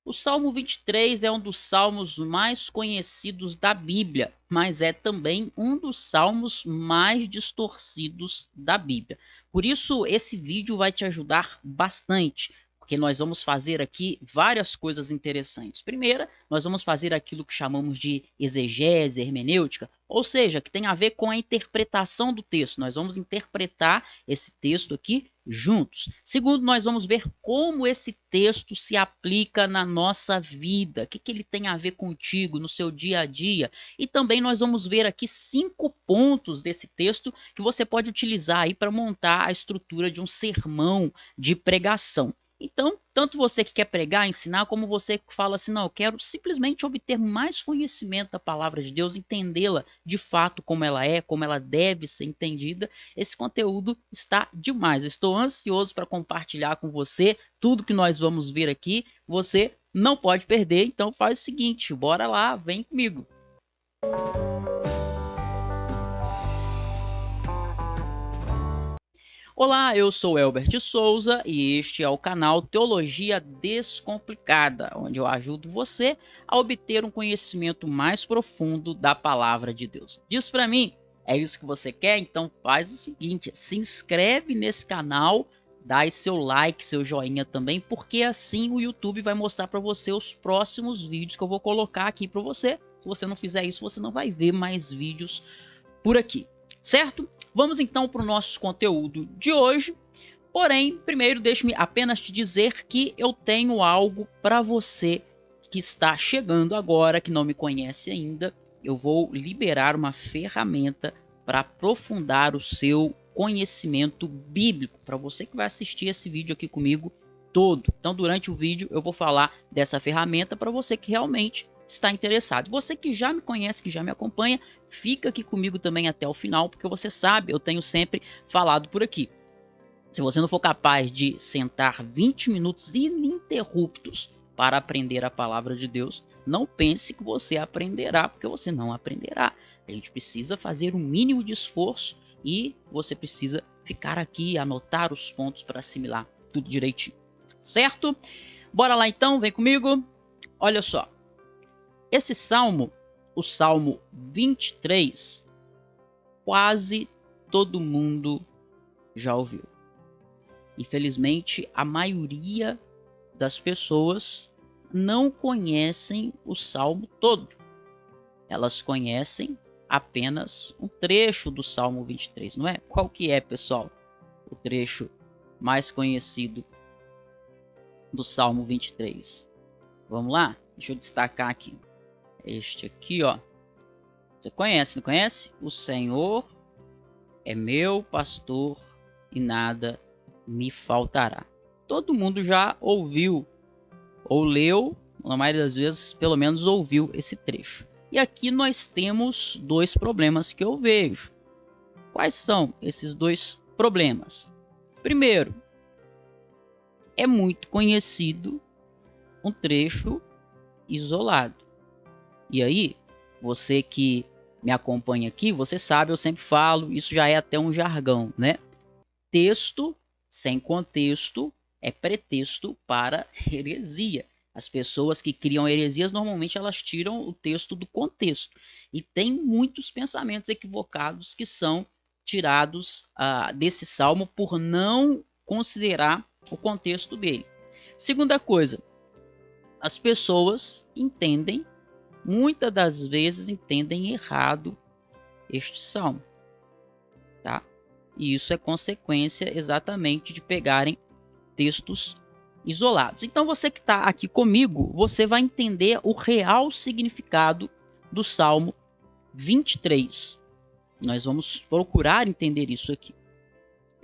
O Salmo 23 é um dos salmos mais conhecidos da Bíblia, mas é também um dos salmos mais distorcidos da Bíblia. Por isso, esse vídeo vai te ajudar bastante, porque nós vamos fazer aqui várias coisas interessantes. Primeira, nós vamos fazer aquilo que chamamos de exegese hermenêutica, ou seja, que tem a ver com a interpretação do texto. Nós vamos interpretar esse texto aqui juntos. Segundo, nós vamos ver como esse texto se aplica na nossa vida, o que ele tem a ver contigo, no seu dia a dia. E também nós vamos ver aqui 5 pontos desse texto que você pode utilizar aí para montar a estrutura de um sermão de pregação. Então, tanto você que quer pregar, ensinar, como você que fala assim, não, eu quero simplesmente obter mais conhecimento da palavra de Deus, entendê-la de fato como ela é, como ela deve ser entendida, esse conteúdo está demais. Eu estou ansioso para compartilhar com você tudo que nós vamos ver aqui. Você não pode perder, então faz o seguinte, bora lá, vem comigo. Olá, eu sou Elbert Souza e este é o canal Teologia Descomplicada, onde eu ajudo você a obter um conhecimento mais profundo da palavra de Deus. Diz para mim, é isso que você quer? Então faz o seguinte, se inscreve nesse canal, dá aí seu like, seu joinha também, porque assim o YouTube vai mostrar para você os próximos vídeos que eu vou colocar aqui para você. Se você não fizer isso, você não vai ver mais vídeos por aqui, certo? Vamos então para o nosso conteúdo de hoje. Porém, primeiro deixe-me apenas te dizer que eu tenho algo para você que está chegando agora, que não me conhece ainda. Eu vou liberar uma ferramenta para aprofundar o seu conhecimento bíblico, para você que vai assistir esse vídeo aqui comigo todo. Então, durante o vídeo, eu vou falar dessa ferramenta para você que realmente está interessado. Você que já me conhece, que já me acompanha, fica aqui comigo também até o final, porque você sabe, eu tenho sempre falado por aqui. Se você não for capaz de sentar 20 minutos ininterruptos para aprender a palavra de Deus, não pense que você aprenderá, porque você não aprenderá. A gente precisa fazer o mínimo de esforço e você precisa ficar aqui e anotar os pontos para assimilar tudo direitinho. Certo? Bora lá então, vem comigo. Olha só. Esse salmo, o Salmo 23, quase todo mundo já ouviu. Infelizmente, a maioria das pessoas não conhecem o Salmo todo. Elas conhecem apenas um trecho do Salmo 23, não é? Qual que é, pessoal, o trecho mais conhecido do Salmo 23? Vamos lá? Deixa eu destacar aqui. Este aqui, ó. Você conhece, não conhece? O Senhor é meu pastor e nada me faltará. Todo mundo já ouviu ou leu, na maioria das vezes, pelo menos ouviu esse trecho. E aqui nós temos 2 problemas que eu vejo. Quais são esses 2 problemas? Primeiro, é muito conhecido um trecho isolado. E aí, você que me acompanha aqui, você sabe, eu sempre falo, isso já é até um jargão, né? Texto sem contexto é pretexto para heresia. As pessoas que criam heresias, normalmente elas tiram o texto do contexto. E tem muitos pensamentos equivocados que são tirados desse salmo por não considerar o contexto dele. Segunda coisa, as pessoas entendem, muitas das vezes entendem errado este salmo, tá? E isso é consequência exatamente de pegarem textos isolados. Então você que está aqui comigo, você vai entender o real significado do Salmo 23. Nós vamos procurar entender isso aqui.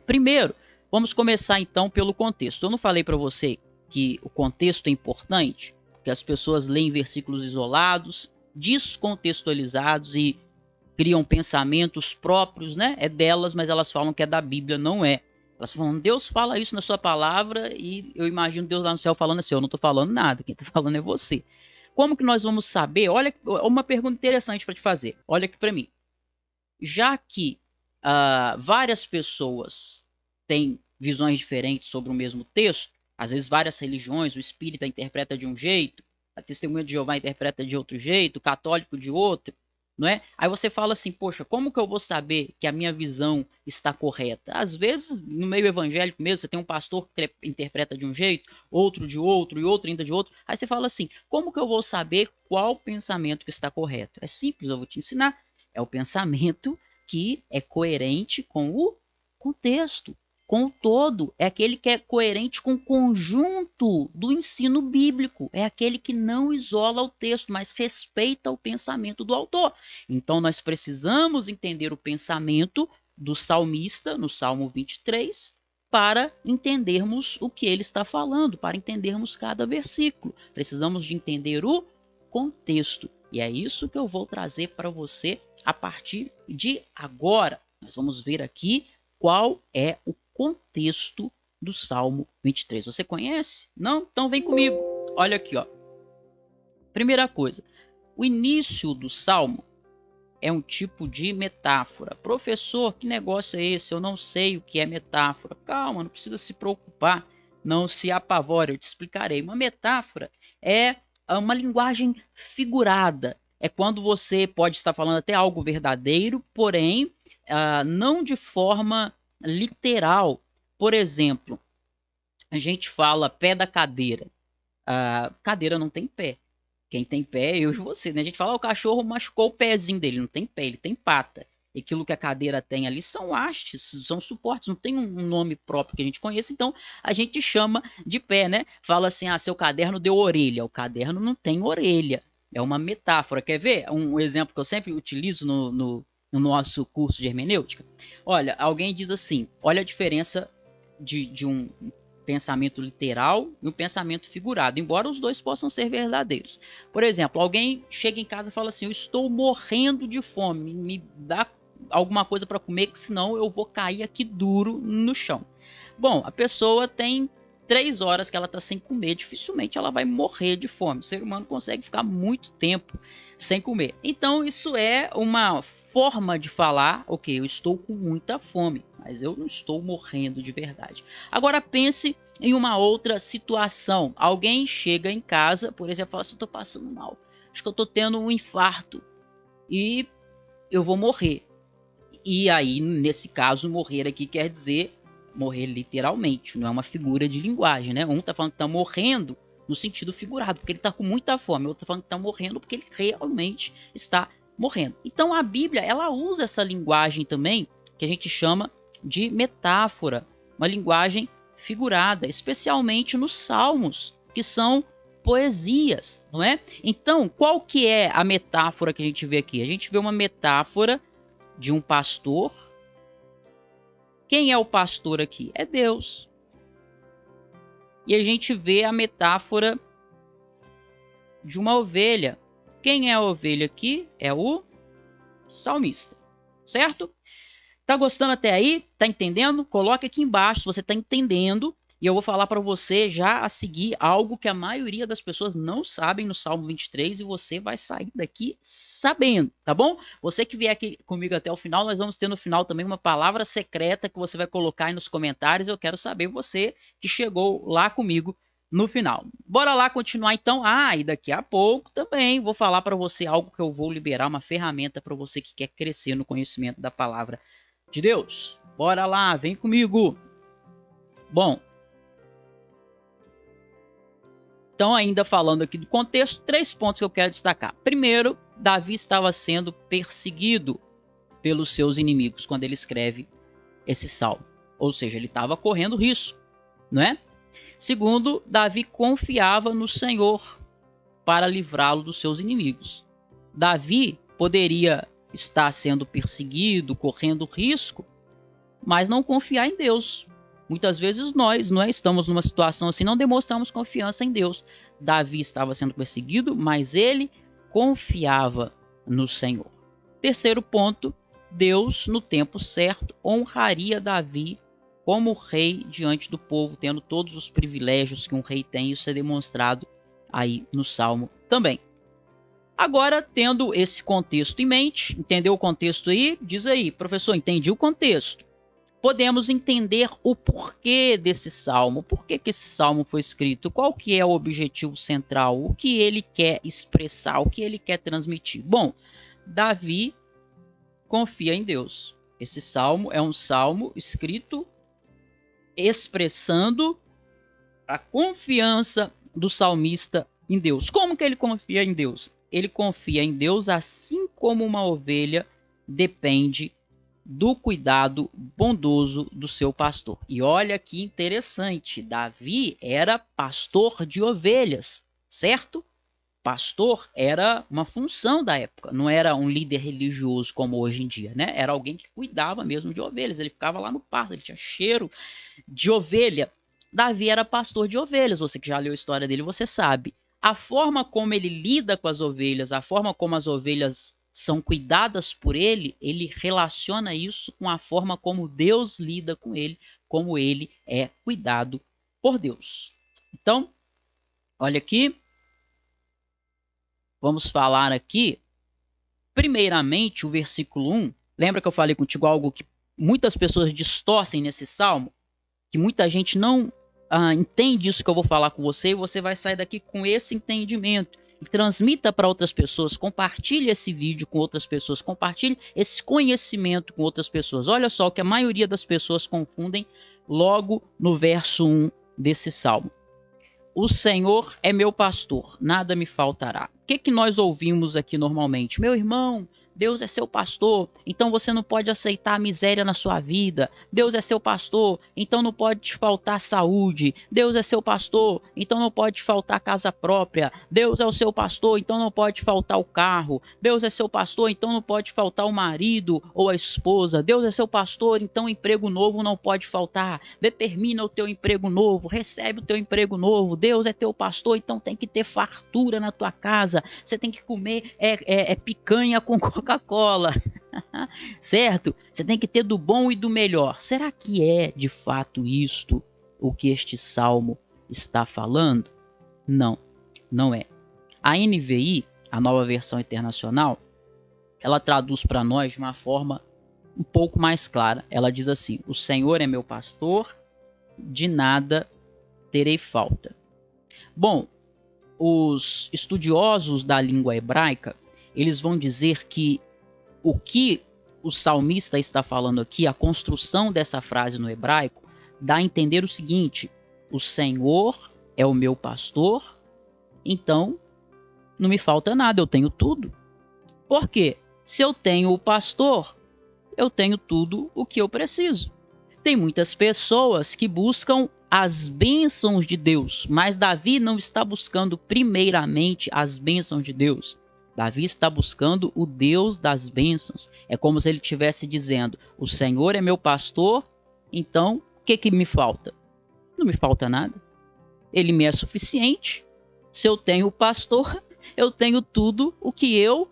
Primeiro, vamos começar então pelo contexto. Eu não falei para você que o contexto é importante, porque as pessoas leem versículos isolados, descontextualizados e criam pensamentos próprios, né? É delas, mas elas falam que é da Bíblia, não é. Elas falam, Deus fala isso na sua palavra e eu imagino Deus lá no céu falando assim, eu não estou falando nada, quem está falando é você. Como que nós vamos saber? Olha, uma pergunta interessante para te fazer. Olha aqui para mim. Já que várias pessoas têm visões diferentes sobre o mesmo texto, Às vezes várias religiões, o espírita interpreta de um jeito, a testemunha de Jeová interpreta de outro jeito, o católico de outro, não é? Aí você fala assim, poxa, como que eu vou saber que a minha visão está correta? Às vezes, no meio evangélico mesmo, você tem um pastor que interpreta de um jeito, outro de outro e outro ainda de outro. Aí você fala assim, como que eu vou saber qual pensamento que está correto? É simples, eu vou te ensinar. É o pensamento que é coerente com o contexto, com o todo. É aquele que é coerente com o conjunto do ensino bíblico. É aquele que não isola o texto, mas respeita o pensamento do autor. Então, nós precisamos entender o pensamento do salmista, no Salmo 23, para entendermos o que ele está falando, para entendermos cada versículo. Precisamos de entender o contexto. E é isso que eu vou trazer para você a partir de agora. Nós vamos ver aqui qual é o contexto do Salmo 23. Você conhece? Não? Então vem comigo. Olha aqui, ó. Primeira coisa, o início do Salmo é um tipo de metáfora. Professor, que negócio é esse? Eu não sei o que é metáfora. Calma, não precisa se preocupar. Não se apavore, eu te explicarei. Uma metáfora é uma linguagem figurada. É quando você pode estar falando até algo verdadeiro, porém, não de forma literal. Por exemplo, a gente fala pé da cadeira. Cadeira não tem pé. Quem tem pé é eu e você, né? A gente fala, o cachorro machucou o pezinho dele. Não tem pé, ele tem pata. E aquilo que a cadeira tem ali são hastes, são suportes, não tem um nome próprio que a gente conheça, então a gente chama de pé, né? Fala assim, seu caderno deu orelha. O caderno não tem orelha. É uma metáfora. Quer ver? Um exemplo que eu sempre utilizo no nosso curso de hermenêutica. Olha, alguém diz assim, olha a diferença de um pensamento literal e um pensamento figurado, embora os dois possam ser verdadeiros. Por exemplo, alguém chega em casa e fala assim, eu estou morrendo de fome, me dá alguma coisa para comer, que senão eu vou cair aqui duro no chão. Bom, a pessoa tem 3 horas que ela está sem comer, dificilmente ela vai morrer de fome. O ser humano consegue ficar muito tempo sem comer. Então isso é uma forma de falar, ok, eu estou com muita fome, mas eu não estou morrendo de verdade. Agora pense em uma outra situação. Alguém chega em casa, por exemplo, fala assim, eu estou passando mal, acho que eu estou tendo um infarto e eu vou morrer. E aí, nesse caso, morrer aqui quer dizer morrer literalmente, não é uma figura de linguagem, né? Um está falando que está morrendo no sentido figurado, porque ele está com muita fome. O outro está falando que está morrendo porque ele realmente está morrendo. Então a Bíblia, ela usa essa linguagem também, que a gente chama de metáfora, uma linguagem figurada, especialmente nos Salmos, que são poesias, não é? Então, qual que é a metáfora que a gente vê aqui? A gente vê uma metáfora de um pastor. Quem é o pastor aqui? É Deus. E a gente vê a metáfora de uma ovelha. Quem é a ovelha aqui? É o salmista. Certo? Tá gostando até aí? Tá entendendo? Coloque aqui embaixo se você tá entendendo. E eu vou falar para você já a seguir algo que a maioria das pessoas não sabem no Salmo 23 e você vai sair daqui sabendo, tá bom? Você que vier aqui comigo até o final, nós vamos ter no final também uma palavra secreta que você vai colocar aí nos comentários. Eu quero saber você que chegou lá comigo no final. Bora lá continuar então. E daqui a pouco também vou falar para você algo que eu vou liberar, uma ferramenta para você que quer crescer no conhecimento da palavra de Deus. Bora lá, vem comigo. Bom, então ainda falando aqui do contexto, 3 pontos que eu quero destacar. Primeiro, Davi estava sendo perseguido pelos seus inimigos quando ele escreve esse salmo. Ou seja, ele estava correndo risco, não é? Segundo, Davi confiava no Senhor para livrá-lo dos seus inimigos. Davi poderia estar sendo perseguido, correndo risco, mas não confiar em Deus. Muitas vezes nós estamos numa situação assim, não demonstramos confiança em Deus. Davi estava sendo perseguido, mas ele confiava no Senhor. Terceiro ponto, Deus, no tempo certo, honraria Davi como rei diante do povo, tendo todos os privilégios que um rei tem. Isso é demonstrado aí no Salmo também. Agora, tendo esse contexto em mente, entendeu o contexto aí? Diz aí, professor, entendi o contexto. podemos entender o porquê desse salmo, por que esse salmo foi escrito, qual que é o objetivo central, o que ele quer expressar, o que ele quer transmitir. Bom, Davi confia em Deus. Esse salmo é um salmo escrito expressando a confiança do salmista em Deus. Como que ele confia em Deus? Ele confia em Deus assim como uma ovelha depende do cuidado bondoso do seu pastor. E olha que interessante, Davi era pastor de ovelhas, certo? Pastor era uma função da época, não era um líder religioso como hoje em dia, né? Era alguém que cuidava mesmo de ovelhas, ele ficava lá no pasto, ele tinha cheiro de ovelha. Davi era pastor de ovelhas, você que já leu a história dele, você sabe. A forma como ele lida com as ovelhas, a forma como as ovelhas são cuidadas por ele, ele relaciona isso com a forma como Deus lida com ele, como ele é cuidado por Deus. Então, olha aqui, vamos falar aqui, primeiramente, o versículo 1. Lembra que eu falei contigo algo que muitas pessoas distorcem nesse salmo? Que muita gente não entende isso que eu vou falar com você e você vai sair daqui com esse entendimento. E transmita para outras pessoas, compartilhe esse vídeo com outras pessoas, compartilhe esse conhecimento com outras pessoas. Olha só o que a maioria das pessoas confundem logo no verso 1 desse salmo. O Senhor é meu pastor, nada me faltará. O que nós ouvimos aqui normalmente? Meu irmão, Deus é seu pastor, então você não pode aceitar a miséria na sua vida. Deus é seu pastor, então não pode te faltar saúde. Deus é seu pastor, então não pode te faltar casa própria. Deus é o seu pastor, então não pode te faltar o carro. Deus é seu pastor, então não pode faltar o marido ou a esposa. Deus é seu pastor, então emprego novo não pode faltar. Determina o teu emprego novo, recebe o teu emprego novo. Deus é teu pastor, então tem que ter fartura na tua casa. Você tem que comer picanha com Coca-Cola, certo? Você tem que ter do bom e do melhor. Será que é de fato isto o que este salmo está falando? Não, não é. A NVI, a Nova Versão Internacional, ela traduz para nós de uma forma um pouco mais clara. Ela diz assim: o Senhor é meu pastor, de nada terei falta. Bom, os estudiosos da língua hebraica, eles vão dizer que o que o salmista está falando aqui, a construção dessa frase no hebraico, dá a entender o seguinte: o Senhor é o meu pastor, então não me falta nada, eu tenho tudo. Por quê? Se eu tenho o pastor, eu tenho tudo o que eu preciso. Tem muitas pessoas que buscam as bênçãos de Deus, mas Davi não está buscando primeiramente as bênçãos de Deus. Davi está buscando o Deus das bênçãos. É como se ele estivesse dizendo: o Senhor é meu pastor, então o que me falta? Não me falta nada. Ele me é suficiente. Se eu tenho o pastor, eu tenho tudo o que eu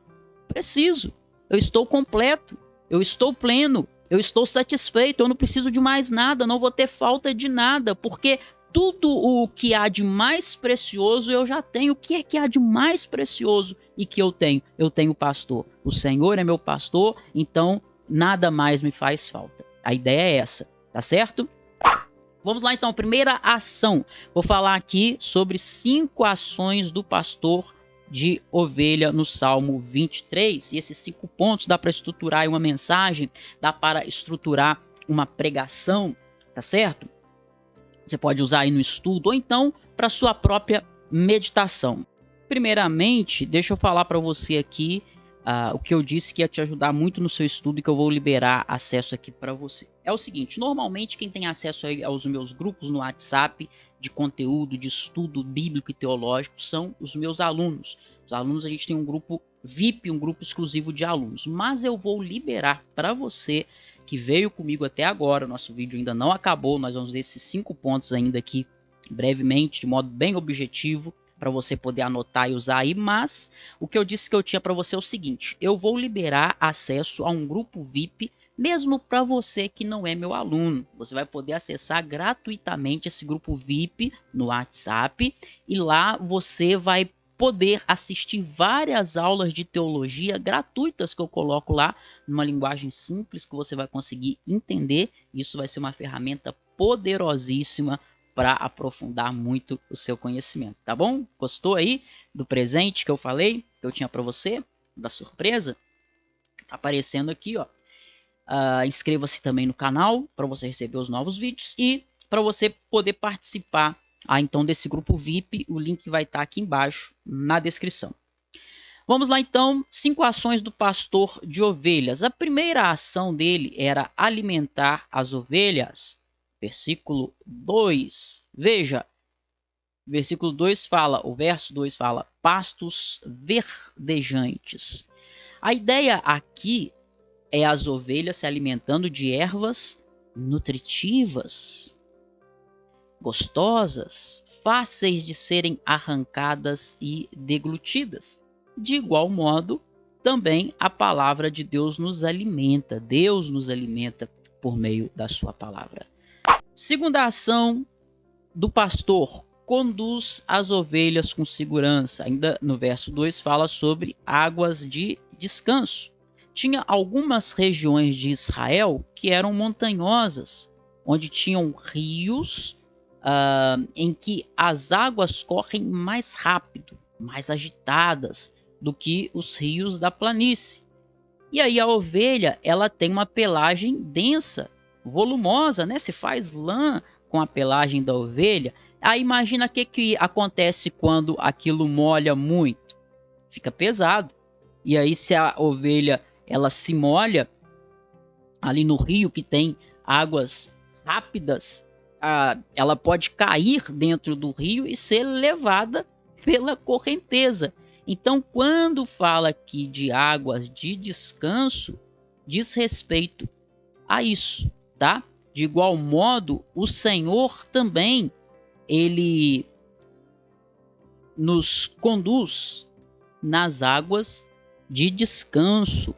preciso. Eu estou completo, eu estou pleno, eu estou satisfeito, eu não preciso de mais nada, não vou ter falta de nada, porque tudo o que há de mais precioso eu já tenho. O que é que há de mais precioso e que eu tenho? Eu tenho o pastor. O Senhor é meu pastor, então nada mais me faz falta. A ideia é essa, tá certo? Vamos lá então, primeira ação. Vou falar aqui sobre 5 ações do pastor de ovelha no Salmo 23. E esses 5 pontos dá para estruturar uma mensagem, dá para estruturar uma pregação, tá certo? Você pode usar aí no estudo ou então para sua própria meditação. Primeiramente, deixa eu falar para você aqui o que eu disse que ia te ajudar muito no seu estudo e que eu vou liberar acesso aqui para você. É o seguinte: normalmente quem tem acesso aí aos meus grupos no WhatsApp de conteúdo, de estudo bíblico e teológico são os meus alunos. Os alunos, a gente tem um grupo VIP, um grupo exclusivo de alunos. Mas eu vou liberar para você que veio comigo até agora. Nosso vídeo ainda não acabou, nós vamos ver esses 5 pontos ainda aqui brevemente, de modo bem objetivo, para você poder anotar e usar aí. Mas o que eu disse que eu tinha para você é o seguinte: eu vou liberar acesso a um grupo VIP, mesmo para você que não é meu aluno. Você vai poder acessar gratuitamente esse grupo VIP no WhatsApp e lá você vai poder assistir várias aulas de teologia gratuitas que eu coloco lá, numa linguagem simples que você vai conseguir entender. Isso vai ser uma ferramenta poderosíssima para aprofundar muito o seu conhecimento, tá bom? Gostou aí do presente que eu falei, que eu tinha para você, da surpresa? Aparecendo aqui, ó. Inscreva-se também no canal para você receber os novos vídeos e para você poder participar então desse grupo VIP. O link vai estar aqui embaixo na descrição. Vamos lá então, 5 ações do pastor de ovelhas. A primeira ação dele era alimentar as ovelhas. Versículo 2. Veja, versículo 2 fala, o verso 2 fala, pastos verdejantes. A ideia aqui é as ovelhas se alimentando de ervas nutritivas, gostosas, fáceis de serem arrancadas e deglutidas. De igual modo, também a palavra de Deus nos alimenta. Deus nos alimenta por meio da sua palavra. Segunda ação do pastor, conduz as ovelhas com segurança. Ainda no verso 2 fala sobre águas de descanso. Tinha algumas regiões de Israel que eram montanhosas, onde tinham rios em que as águas correm mais rápido, mais agitadas do que os rios da planície. E aí a ovelha, ela tem uma pelagem densa, volumosa, né? Se faz lã com a pelagem da ovelha. Aí imagina o que acontece quando aquilo molha muito. Fica pesado. E aí se a ovelha ela se molha ali no rio que tem águas rápidas, ela pode cair dentro do rio e ser levada pela correnteza. Então, quando fala aqui de águas de descanso, diz respeito a isso, tá? De igual modo, o Senhor também, ele nos conduz nas águas de descanso,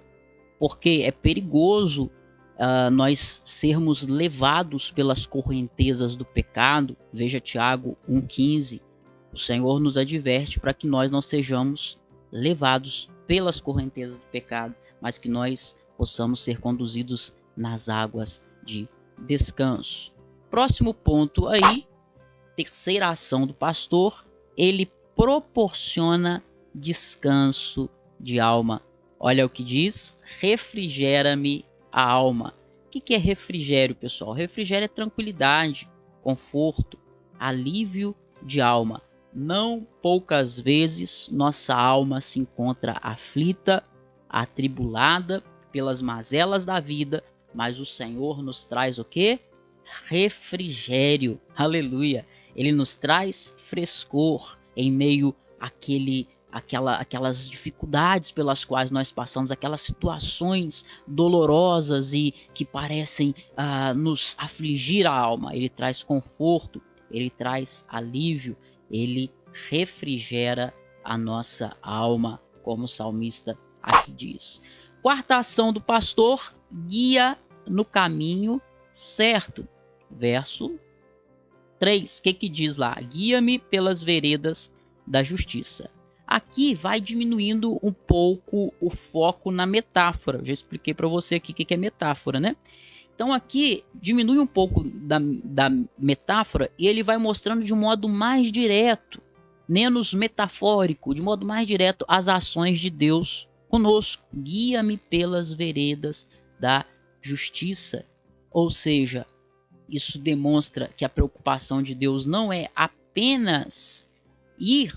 porque é perigoso nós sermos levados pelas correntezas do pecado. Veja Tiago 1,15. O Senhor nos adverte para que nós não sejamos levados pelas correntezas do pecado, mas que nós possamos ser conduzidos nas águas de descanso. Próximo ponto aí, terceira ação do pastor, ele proporciona descanso de alma. Olha o que diz, refrigera-me a alma. O que é refrigério, pessoal? Refrigério é tranquilidade, conforto, alívio de alma. Não poucas vezes nossa alma se encontra aflita, atribulada pelas mazelas da vida, mas o Senhor nos traz o quê? Refrigério. Aleluia! Ele nos traz frescor em meio àquelas dificuldades pelas quais nós passamos, aquelas situações dolorosas e que parecem nos afligir a alma. Ele traz conforto, ele traz alívio, ele refrigera a nossa alma, como o salmista aqui diz. Quarta ação do pastor, guia no caminho certo. Verso 3, o que diz lá? Guia-me pelas veredas da justiça. Aqui vai diminuindo um pouco o foco na metáfora. Eu já expliquei para você aqui o que é metáfora, né? Então aqui diminui um pouco da metáfora e ele vai mostrando de um modo mais direto, menos metafórico, de modo mais direto as ações de Deus conosco. Guia-me pelas veredas da justiça. Ou seja, isso demonstra que a preocupação de Deus não é apenas ir,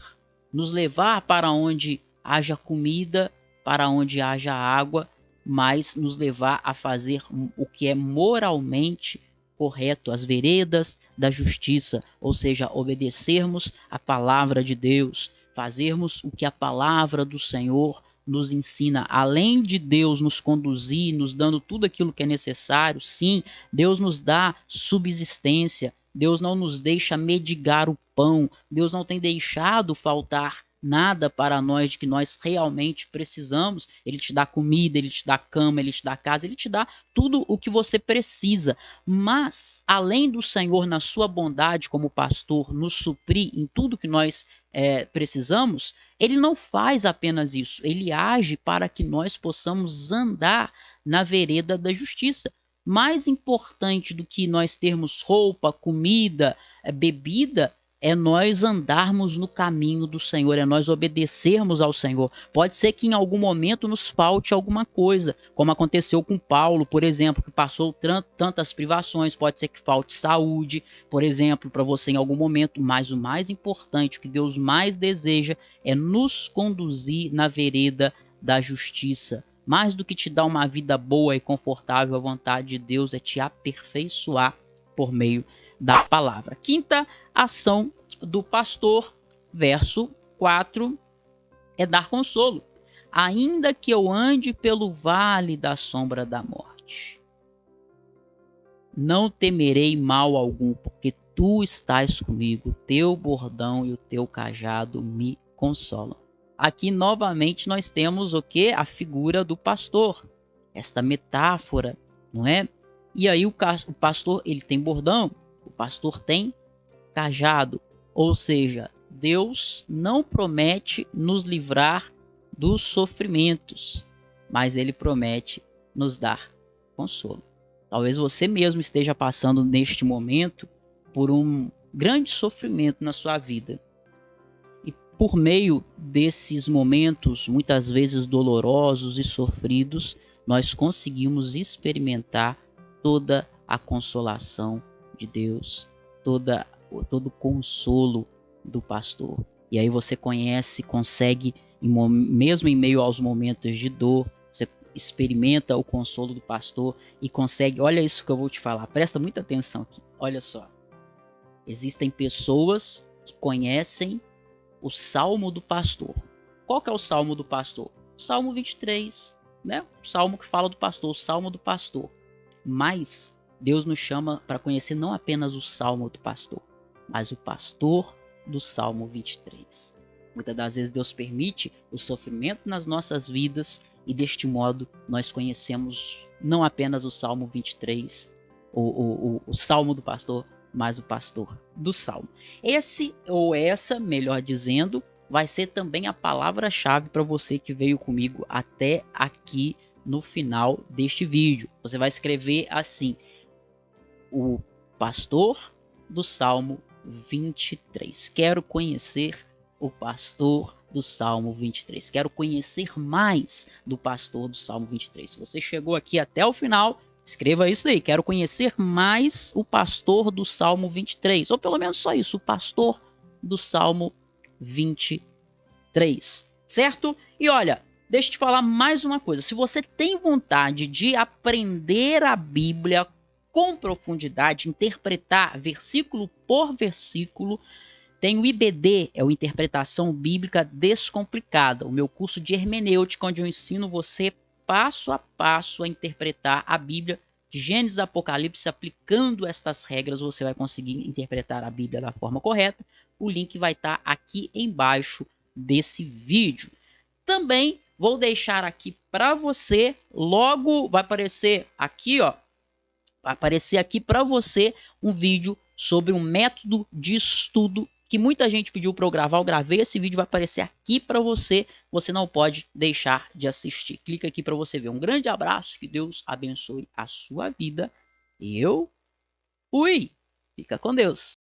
nos levar para onde haja comida, para onde haja água, mas nos levar a fazer o que é moralmente correto, as veredas da justiça, ou seja, obedecermos a palavra de Deus, fazermos o que a palavra do Senhor nos ensina. Além de Deus nos conduzir, nos dando tudo aquilo que é necessário, sim, Deus nos dá subsistência, Deus não nos deixa mendigar o pão, Deus não tem deixado faltar nada para nós de que nós realmente precisamos. Ele te dá comida, ele te dá cama, ele te dá casa, ele te dá tudo o que você precisa. Mas, além do Senhor, na sua bondade como pastor, nos suprir em tudo que nós precisamos, ele não faz apenas isso, ele age para que nós possamos andar na vereda da justiça. Mais importante do que nós termos roupa, comida, bebida, é nós andarmos no caminho do Senhor, é nós obedecermos ao Senhor. Pode ser que em algum momento nos falte alguma coisa, como aconteceu com Paulo, por exemplo, que passou tantas privações. Pode ser que falte saúde, por exemplo, para você em algum momento. Mas o mais importante, o que Deus mais deseja, é nos conduzir na vereda da justiça. Mais do que te dar uma vida boa e confortável, a vontade de Deus é te aperfeiçoar por meio da palavra. Quinta ação do pastor, verso 4, é dar consolo. Ainda que eu ande pelo vale da sombra da morte, não temerei mal algum, porque tu estás comigo, teu bordão e o teu cajado me consolam. Aqui novamente nós temos o que? A figura do pastor, esta metáfora, não é? E aí o pastor, ele tem bordão, o pastor tem cajado, ou seja, Deus não promete nos livrar dos sofrimentos, mas ele promete nos dar consolo. Talvez você mesmo esteja passando neste momento por um grande sofrimento na sua vida. E por meio desses momentos, muitas vezes dolorosos e sofridos, nós conseguimos experimentar toda a consolação de Deus, todo o consolo do pastor. E aí você consegue, mesmo em meio aos momentos de dor, você experimenta o consolo do pastor e consegue, olha isso que eu vou te falar, presta muita atenção aqui, olha só. Existem pessoas que conhecem o Salmo do Pastor. Qual que é o Salmo do Pastor? Salmo 23, né? O Salmo que fala do pastor, o Salmo do Pastor. Mas Deus nos chama para conhecer não apenas o Salmo do Pastor, mas o pastor do Salmo 23. Muitas das vezes Deus permite o sofrimento nas nossas vidas e deste modo nós conhecemos não apenas o Salmo 23, o Salmo do Pastor, mas o pastor do Salmo. Esse ou essa, melhor dizendo, vai ser também a palavra-chave para você que veio comigo até aqui no final deste vídeo. Você vai escrever assim: o pastor do Salmo 23. Quero conhecer o pastor do Salmo 23. Quero conhecer mais do pastor do Salmo 23. Se você chegou aqui até o final, escreva isso aí. Quero conhecer mais o pastor do Salmo 23. Ou pelo menos só isso, o pastor do Salmo 23. Certo? E olha, deixa eu te falar mais uma coisa. Se você tem vontade de aprender a Bíblia com profundidade, interpretar versículo por versículo, tem o IBD, é o Interpretação Bíblica Descomplicada, o meu curso de hermenêutica, onde eu ensino você passo a passo a interpretar a Bíblia, Gênesis, Apocalipse. Aplicando estas regras, você vai conseguir interpretar a Bíblia da forma correta. O link vai estar aqui embaixo desse vídeo. Também vou deixar aqui para você, logo vai aparecer aqui, ó, vai aparecer aqui para você um vídeo sobre um método de estudo que muita gente pediu para eu gravar. Eu gravei esse vídeo, vai aparecer aqui para você. Você não pode deixar de assistir. Clica aqui para você ver. Um grande abraço, que Deus abençoe a sua vida. E eu fui. Fica com Deus.